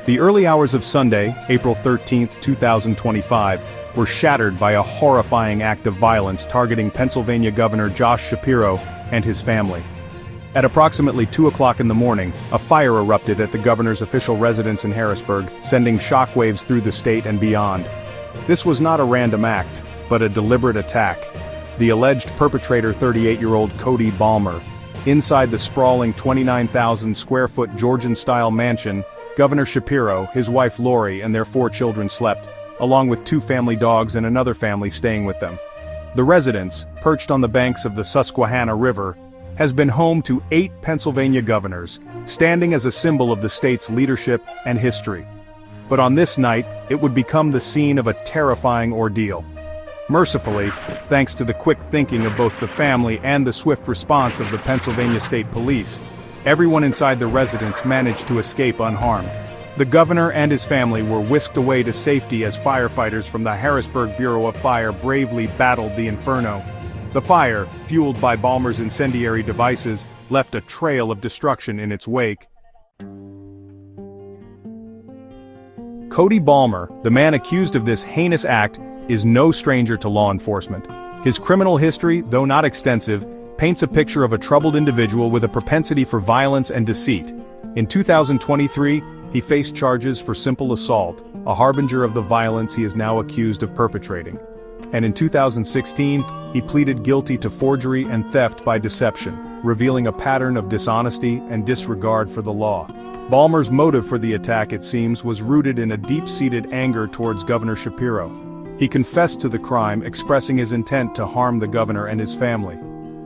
The early hours of Sunday, April 13, 2025, were shattered by a horrifying act of violence targeting Pennsylvania Governor Josh Shapiro and his family. At approximately 2 o'clock in the morning, a fire erupted at the governor's official residence in Harrisburg, sending shockwaves through the state and beyond. This was not a random act, but a deliberate attack. The alleged perpetrator, 38-year-old Cody Balmer. Inside the sprawling 29,000-square-foot Georgian-style mansion, Governor Shapiro, his wife Lori, and their 4 children slept, along with 2 family dogs and another family staying with them. The residence, perched on the banks of the Susquehanna River, has been home to 8 Pennsylvania governors, standing as a symbol of the state's leadership and history. But on this night, it would become the scene of a terrifying ordeal. Mercifully, thanks to the quick thinking of both the family and the swift response of the Pennsylvania State Police, everyone inside the residence managed to escape unharmed. The governor and his family were whisked away to safety as firefighters from the Harrisburg Bureau of Fire bravely battled the inferno. The fire, fueled by Balmer's incendiary devices, left a trail of destruction in its wake. Cody Balmer, the man accused of this heinous act, is no stranger to law enforcement. His criminal history, though not extensive, paints a picture of a troubled individual with a propensity for violence and deceit. In 2023, he faced charges for simple assault, a harbinger of the violence he is now accused of perpetrating. And in 2016, he pleaded guilty to forgery and theft by deception, revealing a pattern of dishonesty and disregard for the law. Balmer's motive for the attack, it seems, was rooted in a deep-seated anger towards Governor Shapiro. He confessed to the crime, expressing his intent to harm the governor and his family.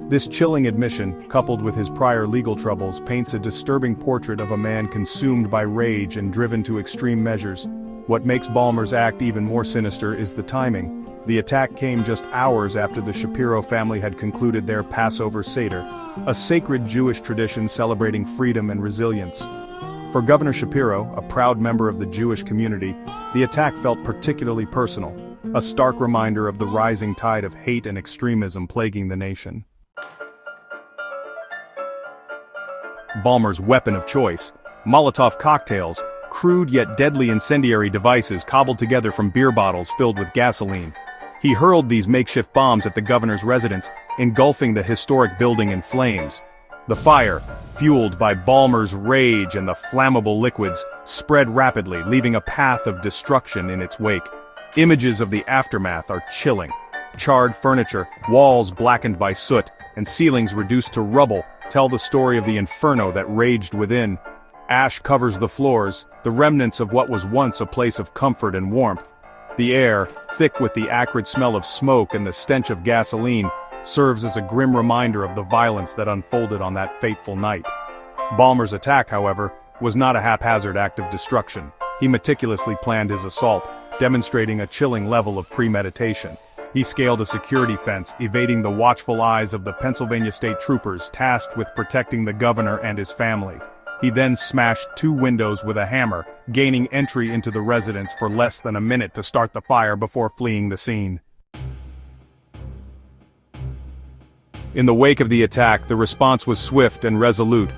This chilling admission, coupled with his prior legal troubles, paints a disturbing portrait of a man consumed by rage and driven to extreme measures. What makes Balmer's act even more sinister is the timing. The attack came just hours after the Shapiro family had concluded their Passover Seder, a sacred Jewish tradition celebrating freedom and resilience. For Governor Shapiro, a proud member of the Jewish community, the attack felt particularly personal, a stark reminder of the rising tide of hate and extremism plaguing the nation. Balmer's weapon of choice, Molotov cocktails, crude yet deadly incendiary devices cobbled together from beer bottles filled with gasoline. He hurled these makeshift bombs at the governor's residence, engulfing the historic building in flames. The fire, fueled by Balmer's rage and the flammable liquids, spread rapidly, leaving a path of destruction in its wake. Images of the aftermath are chilling. Charred furniture, walls blackened by soot, and ceilings reduced to rubble tell the story of the inferno that raged within. Ash covers the floors, the remnants of what was once a place of comfort and warmth. The air, thick with the acrid smell of smoke and the stench of gasoline, serves as a grim reminder of the violence that unfolded on that fateful night. Balmer's attack, however, was not a haphazard act of destruction. He meticulously planned his assault, demonstrating a chilling level of premeditation. He scaled a security fence, evading the watchful eyes of the Pennsylvania State Troopers tasked with protecting the governor and his family. He then smashed 2 windows with a hammer, gaining entry into the residence for less than a minute to start the fire before fleeing the scene. In the wake of the attack, the response was swift and resolute.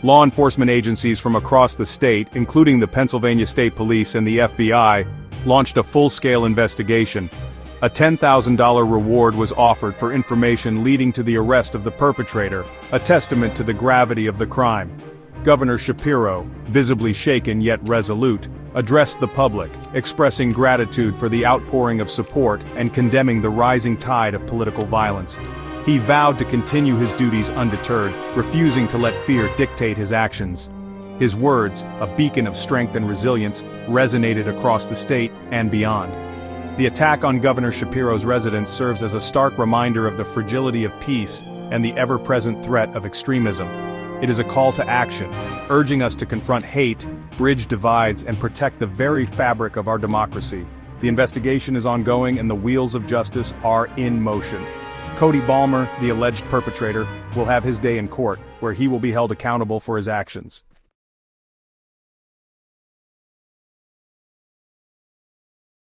Law enforcement agencies from across the state, including the Pennsylvania State Police and the FBI, launched a full-scale investigation. A $10,000 reward was offered for information leading to the arrest of the perpetrator, a testament to the gravity of the crime. Governor Shapiro, visibly shaken yet resolute, addressed the public, expressing gratitude for the outpouring of support and condemning the rising tide of political violence. He vowed to continue his duties undeterred, refusing to let fear dictate his actions. His words, a beacon of strength and resilience, resonated across the state and beyond. The attack on Governor Shapiro's residence serves as a stark reminder of the fragility of peace and the ever-present threat of extremism. It is a call to action, urging us to confront hate, bridge divides, and protect the very fabric of our democracy. The investigation is ongoing and the wheels of justice are in motion. Cody Balmer, the alleged perpetrator, will have his day in court, where he will be held accountable for his actions.